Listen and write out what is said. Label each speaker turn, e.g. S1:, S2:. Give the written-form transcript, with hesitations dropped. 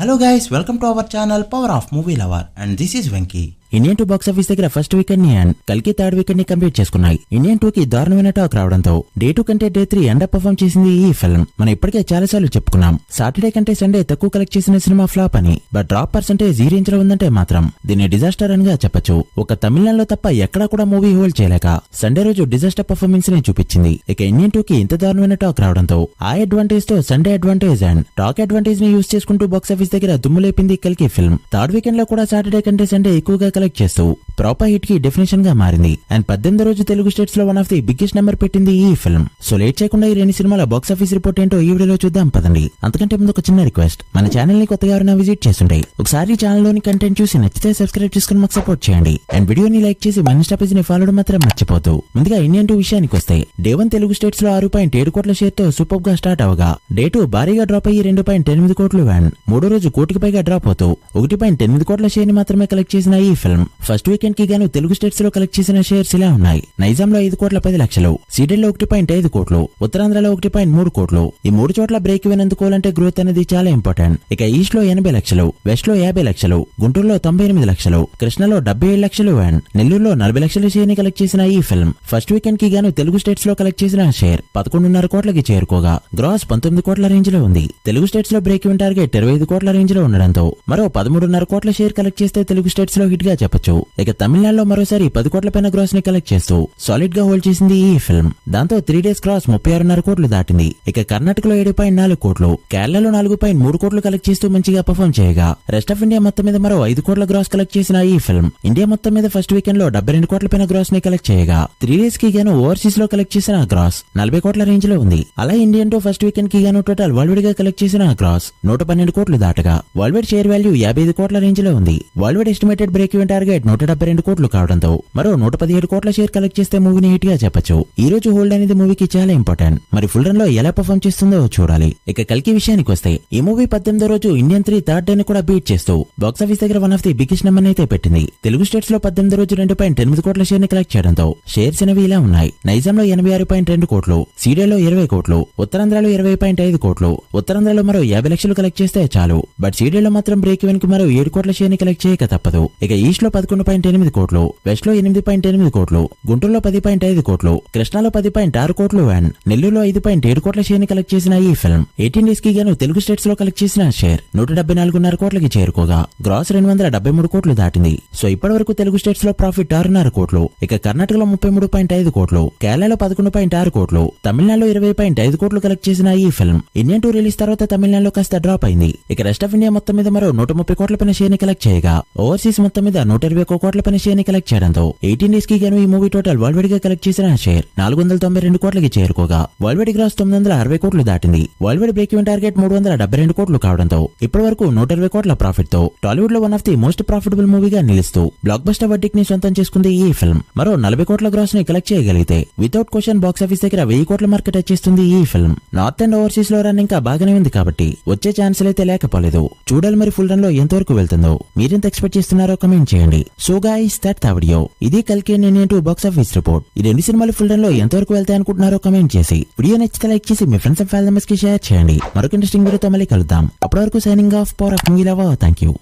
S1: Hello guys, welcome to our channel Power of Movie Lover and this is Venky.
S2: Indian 2 box office దగ్గర first weekend ని and కల్కి third weekend ని complete చేసుకున్నాయి. Indian 2 కి దారుణమైన talk రావడంతో day 2 కంటే డే 3 అండర్ పర్ఫార్మ్ చేసింది ఈ ఫిల్మ్. మనం ఇప్పటికే చాలా సార్లు చెప్పుకున్నాం, సాటర్డే కంటే సండే తక్కువ కలెక్ట్ చేసిన సినిమా ఫ్లాప్ అని. బట్ డ్రాప్ పర్సెంటేజ్ ఈ రేంజ్ లో ఉందంటే మాత్రం దీన్ని డిజాస్టర్ అని గా చెప్పొచ్చు. ఒక తమిళనాడులో తప్ప ఎక్కడా కూడా మూవీ హోల్డ్ చేయలేక సండే రోజు డిజాస్టర్ పర్ఫార్మెన్స్ ని చూపించింది. ఇక ఇండియన్ 2 కి ఇంత దారుణమైన టాక్ రావడంతో ఆ అడ్వాంటేజ్ తో Sunday advantage and talk advantage ని యూజ్ చేసుకుంటూ బాక్స్ ఆఫీస్ దగ్గర దుమ్ము లేపింది కల్కి ఫిల్మ్. థర్డ్ వీకెండ్ లో కూడా సాటర్డే కంటే సండే ఎక్కువగా కలెక్ట్ చేస్తూ ప్రాపర్ హిట్ కి డెఫినేషన్ గా మారింది. అండ్ 18వ రోజు తెలుగు స్టేట్స్ లో one of the biggest number పెట్టింది ఈ ఫిల్మ్. సో లేట్ చేయకుండా ఈ రెండు సినిమాల బాక్స్ ఆఫీస్ రిపోర్ట్ ఏంటో ఈ వీడియోలో చూద్దాం పదండి. అంతకంటే ముందు ఒక చిన్న రిక్వెస్ట్, మన ఛానల్ ని కొత్తగా ఎవరైనా విజిట్ చేస్తుంటే ఒకసారి ఛానల్ లోని కంటెంట్ చూసి నచ్చితే సబ్స్క్రైబ్ చేసుకుని మాకు సపోర్ట్ చేయండి. అండ్ వీడియోని లైక్ చేసి మన ఇన్స్టా పేజ్ ని ఫాలో మాత్రం మర్చిపోతూ. ముందుగా ఇండియన్ 2 విషయానికి వస్తే డే 1 తెలుగు స్టేట్స్ లో 6.7 కోట్ల షేర్ తో సూపర్ గా స్టార్ట్ అవగా డే 2 భారీగా డ్రాప్ అయ్యి 2.8 కోట్లు అండ్ మూడో రోజు కోటికి పైగా డ్రాప్ అవుతూ 1.8 కోట్ల షేర్ ని మాత్రమే కలెక్ట్ చేసిన ఈ ఫిల్మ్ ఫస్ట్ వీకెండ్ కి గాను తెలుగు స్టేట్స్ లో కలెక్ట్ చేసిన షేర్స్ ఇలా ఉన్నాయి. నైజాంలో 5 కోట్ల 10 లక్షలు, సీడెడ్ లో 1.5 కోట్లు, ఉత్తరాంధ్రలో 1.3 కోట్లు. ఈ మూడు చోట్ల బ్రేక్ ఈవెన్ అందుకోవాలంటే గ్రోత్ అనేది చాలా ఇంపార్టెంట్. ఇక ఈస్ట్ లో 80 లక్షలు, వెస్ట్ లో 50 లక్షలు, గుంటూరులో 98 లక్షలు, కృష్ణలో 77 లక్షలు అండ్ నెల్లూరులో 40 లక్షల షేర్ ని కలెక్ట్ చేసిన ఈ ఫిల్మ్ ఫస్ట్ వీకెండ్ కి గాను తెలుగు స్టేట్స్ లో కలెక్ట్ చేసిన షేర్ 11.5 కోట్లకి చేరుకోగా గ్రాస్ 19 కోట్ల రేంజ్ లో ఉంది. తెలుగు స్టేట్స్ లో బ్రేక్ ఈవెన్ టార్గెట్ 25 కోట్ల రేంజ్ లో ఉండడంతో మరో 13.5 కోట్ల షేర్ కలెక్ట్ చేస్తే తెలుగు స్టేట్స్ లో హిట్ గా చెప్పొచ్చు. ఇక తమిళనాడులో మరోసారి 10 కోట్ల పైన గ్రాస్ ని కలెక్ట్ చేస్తూ సాలిడ్ గా హోల్డ్ చేసింది ఈ ఫిల్మ్. దాంతో 3 డేస్ గ్రాస్ 36.5 కోట్లు దాటింది. ఇక కర్ణాటకలో 7.4 కోట్లు, కేరళలో 4.3 కోట్లు కలెక్ట్ చేస్తూ మంచిగా పర్ఫార్మ్ చేయగా రెస్ట్ ఆఫ్ ఇండియా మొత్తం మీద మరో 5 కోట్ల గ్రాస్ కలెక్ట్ చేసిన ఈ ఫిల్మ్ ఇండియా మొత్తం మీద ఫస్ట్ వీకెండ్ లో 72 కోట్ల పైన గ్రాస్ ని కలెక్ట్ చేయగా 3 డేస్ కి గాను ఓవర్సీస్ లో కలెక్ట్ చేసిన గ్రాస్ 40 కోట్ల రేంజ్ లో ఉంది. అలా ఇండియన్ 2 ఫస్ట్ వీకెండ్ కి గాను టోటల్ వరల్డ్ గా కలెక్ట్ చేసిన గ్రాస్ 112 కోట్లు దాటగా వరల్డ్ వైడ్ షేర్ వాల్యూ 55 కోట్ల రేంజ్ లో ఉంది. World wide estimated break even target 172 కోట్లు కావడంతో మరో 117 కోట్ల షేర్ కలెక్ట్ చేస్తే మూవీని హిట్ గా చెప్పొచ్చు. ఈ రోజు హోల్డ్ అనేది మూవీకి చాలా ఇంపార్టెంట్. మరి ఫుల్ రన్ లో ఎలా పర్ఫార్మ్ చేస్తుందో చూడాలి. ఇక కల్కి విషయానికి వస్తే ఈ మూవీ 18వ రోజు ఇండియన్ 3 థర్డ్ డే ని కూడా బీట్ చేస్తూ బాక్స్ ఆఫీస్ దగ్గర one of the biggest number అయితే పెట్టింది. తెలుగు స్టేట్స్ లో 18వ రోజు 2.8 కోట్ల షేర్ ని కలెక్ట్ చేయడంతో షేర్స్ అనేవి ఇలా ఉన్నాయి. నైజాంలో 86.2 కోట్లు, సీడెడ్ లో 20 కోట్లు, ఉత్తరాంధ్రలో 20.5 కోట్లు. ఉత్తరాంధ్రలో మరో 50 లక్షలు కలెక్ట్ చేస్తే చాలు. బట్ సీడెడ్ లో మాత్రం బ్రేక్ ఈవెన్ కి మరో 7 కోట్ల షేర్ ని కలెక్ట్ చేయక తప్పదు. ఇక ఈస్ట్ లో 11.8 కోట్లు, వెస్ట్ లో 8.8 కోట్లు, గుంటూరులో 10.5 కోట్లు, కృష్ణాలో 10.6 కోట్లు అండ్ నెల్లూరులో 5.7 కోట్ల షేర్ ని కలెక్ట్ చేసిన ఈ ఫిల్మ్ 18 డేస్ కి గాను తెలుగు స్టేట్స్ లో కలెక్ట్ చేసిన షేర్ 174.5 కోట్లకి చేరుకోగా గ్రాస్ 273 కోట్లు దాటింది. సో ఇప్పటి వరకు తెలుగు స్టేట్స్ లో ప్రాఫిట్ 6.5 కోట్లు. ఇక కర్ణాటకలో 33.5 కోట్లు, కేరళలో 11.6 కోట్లు, తమిళనాడులో 20.5 కోట్లు కలెక్ట్ చేసిన ఈ ఫిల్మ్ ఇండియన్ 2 రిలీజ్ తర్వాత తమిళనాడులో కాస్త డ్రాప్ అయింది. ఇక రెస్ట్ ఆఫ్ ఇండియా మొత్తం మీద మరో 130 కోట్ల పైన షేర్ ని కలెక్ట్ చేయగా ఓవర్సీస్ మొత్తం మీద 121 కోట్ల పైన షేర్ ని కలెక్ట్ చేయడంతో 18 డేస్ కి గాను ఈ మూవీ టోటల్ వరల్డ్ వైడ్ గా కలెక్ట్ చేసిన షేర్ 492 కోట్లకి చేరుకోగా వరల్డ్ వైడ్ గ్రాస్ 960 కోట్లు దాటింది. World wide break even target 372 కోట్లు కావడంతో ఇప్పటి వరకు 120 కోట్ల ప్రాఫిట్ తో టాలీవుడ్ లో one of the most profitable మూవీగా నిలుస్తూ బ్లాక్ బస్టర్ వర్డిక్ట్ ని సొంతం చేసుకుంది ఈ ఫిల్మ్. మరో 40 కోట్ల గ్రాస్ ని కలెక్ట్ చేయగలిగితే వితౌట్ క్వశ్చన్ బాక్స్ ఆఫీస్ దగ్గర 1000 కోట్ల మార్కెట్ వచ్చేస్తుంది ఈ ఫిల్మ్. నార్త్ అండ్ ఓవర్సీస్ లో రన్ ఇంకా బాగానే ఉంది కాబట్టి వచ్చే ఛాన్స్ అయితే లేకపోలేదు. చూడాలి మరి ఫుల్ రన్ లో ఎంతవరకు వెళ్తుందో. మీరెంత ఎక్స్పెక్ట్ చేస్తున్నారో కమెంట్ చేయండి. So guys that's the video. ఇది కల్కి ఇండియన్ 2 బాక్స్ ఆఫీస్ రిపోర్ట్. ఈ రెండు సినిమాలు ఫుల్ రన్ లో ఎంతవరకు వెళ్తాయి అనుకుంటున్నారో కమెంట్ చేసి వీడియో నచ్చితే లైక్ చేసి మీ ఫ్రెండ్స్ అండ్ ఫ్యామిలీ మెంబర్స్ కి షేర్ చేయండి. మరొక ఇంట్రెస్టింగ్ వీడియోతో మళ్ళీ కలుద్దాం. అప్పటి వరకు signing off, power of movie lover. Thank you.